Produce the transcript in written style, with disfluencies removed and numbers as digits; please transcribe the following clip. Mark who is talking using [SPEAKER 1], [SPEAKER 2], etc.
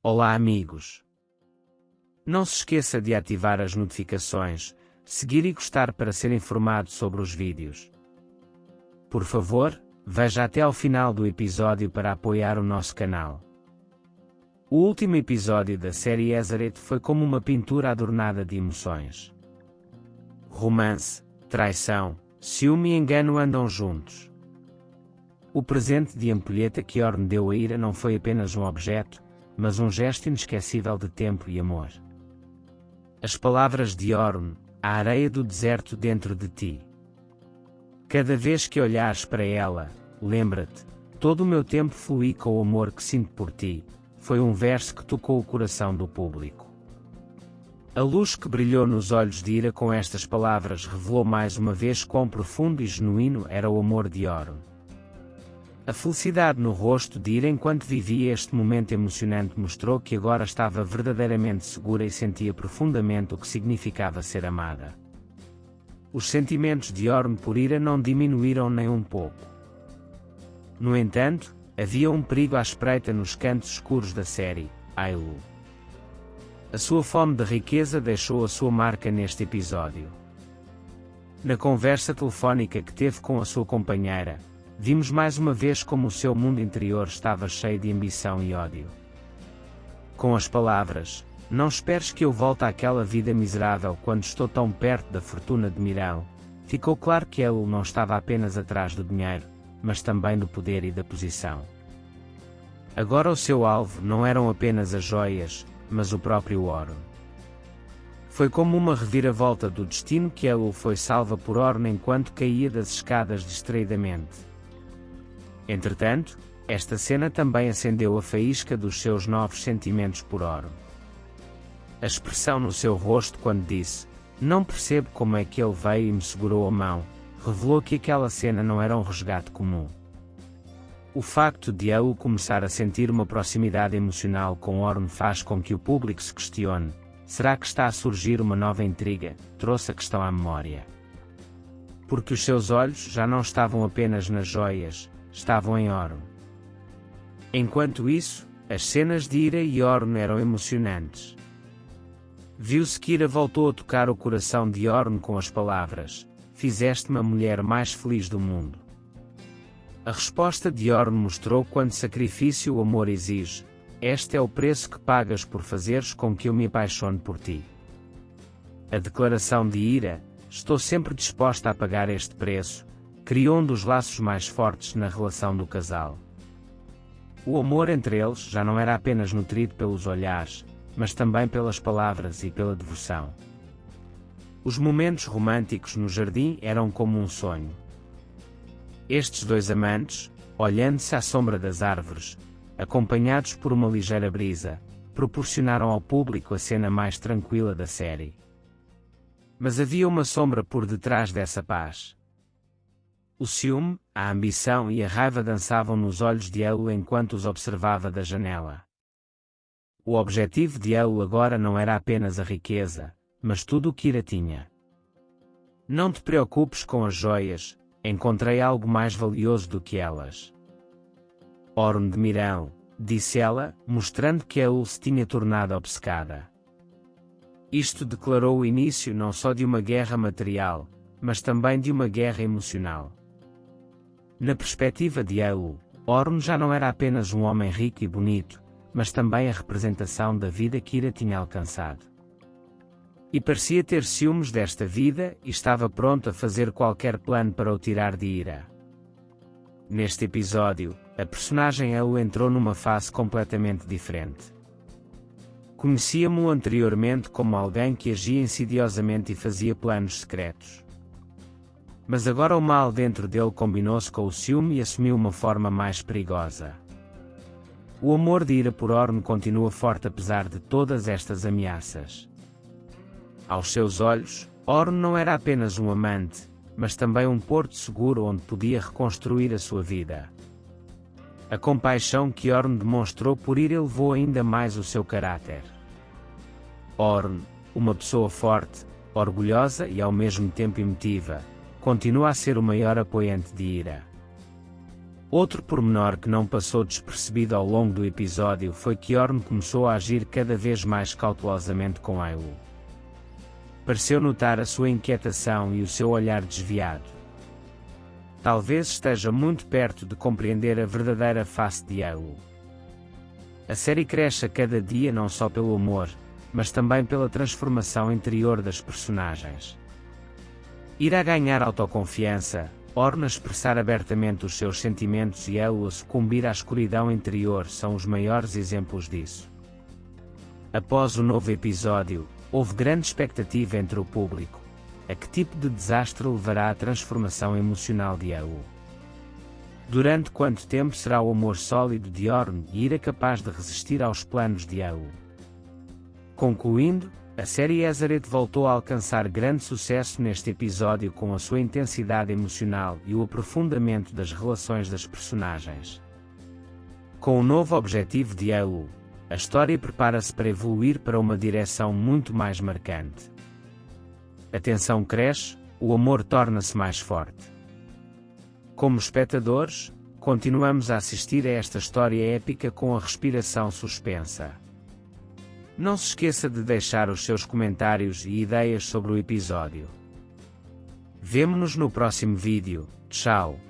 [SPEAKER 1] Olá amigos! Não se esqueça de ativar as notificações, seguir e gostar para ser informado sobre os vídeos. Por favor, veja até ao final do episódio para apoiar o nosso canal. O último episódio da série Ezaret foi como uma pintura adornada de emoções. Romance, traição, ciúme e engano andam juntos. O presente de ampulheta que Orn deu a Ira não foi apenas um objeto, mas um gesto inesquecível de tempo e amor. As palavras de Orn, a areia do deserto dentro de ti. Cada vez que olhares para ela, lembra-te, todo o meu tempo flui com o amor que sinto por ti, foi um verso que tocou o coração do público. A luz que brilhou nos olhos de Ira com estas palavras revelou mais uma vez quão profundo e genuíno era o amor de Orn. A felicidade no rosto de Ira enquanto vivia este momento emocionante mostrou que agora estava verdadeiramente segura e sentia profundamente o que significava ser amada. Os sentimentos de Orn por Ira não diminuíram nem um pouco. No entanto, havia um perigo à espreita nos cantos escuros da série, Ailu. A sua fome de riqueza deixou a sua marca neste episódio. Na conversa telefónica que teve com a sua companheira, vimos mais uma vez como o seu mundo interior estava cheio de ambição e ódio. Com as palavras, "Não esperes que eu volte àquela vida miserável quando estou tão perto da fortuna de Mirão", ficou claro que ele não estava apenas atrás do dinheiro, mas também do poder e da posição. Agora o seu alvo não eram apenas as joias, mas o próprio Orn. Foi como uma reviravolta do destino que Elul foi salva por Orn enquanto caía das escadas distraidamente. Entretanto, esta cena também acendeu a faísca dos seus novos sentimentos por Orn. A expressão no seu rosto quando disse, "Não percebo como é que ele veio e me segurou a mão", revelou que aquela cena não era um resgate comum. O facto de Elul começar a sentir uma proximidade emocional com Orn faz com que o público se questione, será que está a surgir uma nova intriga? Trouxe a questão à memória. Porque os seus olhos já não estavam apenas nas joias, estavam em Orn. Enquanto isso, as cenas de Ira e Orn eram emocionantes. Viu-se que Ira voltou a tocar o coração de Orn com as palavras, "Fizeste-me a mulher mais feliz do mundo". A resposta de Orn mostrou quanto sacrifício o amor exige, "Este é o preço que pagas por fazeres com que eu me apaixone por ti". A declaração de Ira, "Estou sempre disposta a pagar este preço", criou um dos laços mais fortes na relação do casal. O amor entre eles já não era apenas nutrido pelos olhares, mas também pelas palavras e pela devoção. Os momentos românticos no jardim eram como um sonho. Estes dois amantes, olhando-se à sombra das árvores, acompanhados por uma ligeira brisa, proporcionaram ao público a cena mais tranquila da série. Mas havia uma sombra por detrás dessa paz. O ciúme, a ambição e a raiva dançavam nos olhos de Elul enquanto os observava da janela. O objetivo de Elul agora não era apenas a riqueza, mas tudo o que Ira tinha. "Não te preocupes com as joias, encontrei algo mais valioso do que elas". "Orn de Mirão", disse ela, mostrando que Elul se tinha tornado obcecada. Isto declarou o início não só de uma guerra material, mas também de uma guerra emocional. Na perspectiva de Elul, Orn já não era apenas um homem rico e bonito, mas também a representação da vida que Ira tinha alcançado. E parecia ter ciúmes desta vida e estava pronto a fazer qualquer plano para o tirar de Ira. Neste episódio, a personagem Elul entrou numa fase completamente diferente. Conhecíamos-o anteriormente como alguém que agia insidiosamente e fazia planos secretos. Mas agora o mal dentro dele combinou-se com o ciúme e assumiu uma forma mais perigosa. O amor de Ira por Orn continua forte apesar de todas estas ameaças. Aos seus olhos, Orn não era apenas um amante, mas também um porto seguro onde podia reconstruir a sua vida. A compaixão que Orn demonstrou por Ira elevou ainda mais o seu caráter. Orn, uma pessoa forte, orgulhosa e ao mesmo tempo emotiva, continua a ser o maior apoiante de Ira. Outro pormenor que não passou despercebido ao longo do episódio foi que Orm começou a agir cada vez mais cautelosamente com Ailu. Pareceu notar a sua inquietação e o seu olhar desviado. Talvez esteja muito perto de compreender a verdadeira face de Ailu. A série cresce a cada dia não só pelo humor, mas também pela transformação interior das personagens. Irá ganhar autoconfiança, Orm a expressar abertamente os seus sentimentos e Ailu a sucumbir à escuridão interior são os maiores exemplos disso. Após o novo episódio, houve grande expectativa entre o público. A que tipo de desastre levará a transformação emocional de Ailu? Durante quanto tempo será o amor sólido de Orm e Ira capaz de resistir aos planos de Ailu? Concluindo, a série Ezered voltou a alcançar grande sucesso neste episódio com a sua intensidade emocional e o aprofundamento das relações das personagens. Com o novo objetivo de Ailu, a história prepara-se para evoluir para uma direção muito mais marcante. A tensão cresce, o amor torna-se mais forte. Como espectadores, continuamos a assistir a esta história épica com a respiração suspensa. Não se esqueça de deixar os seus comentários e ideias sobre o episódio. Vemo-nos no próximo vídeo. Tchau!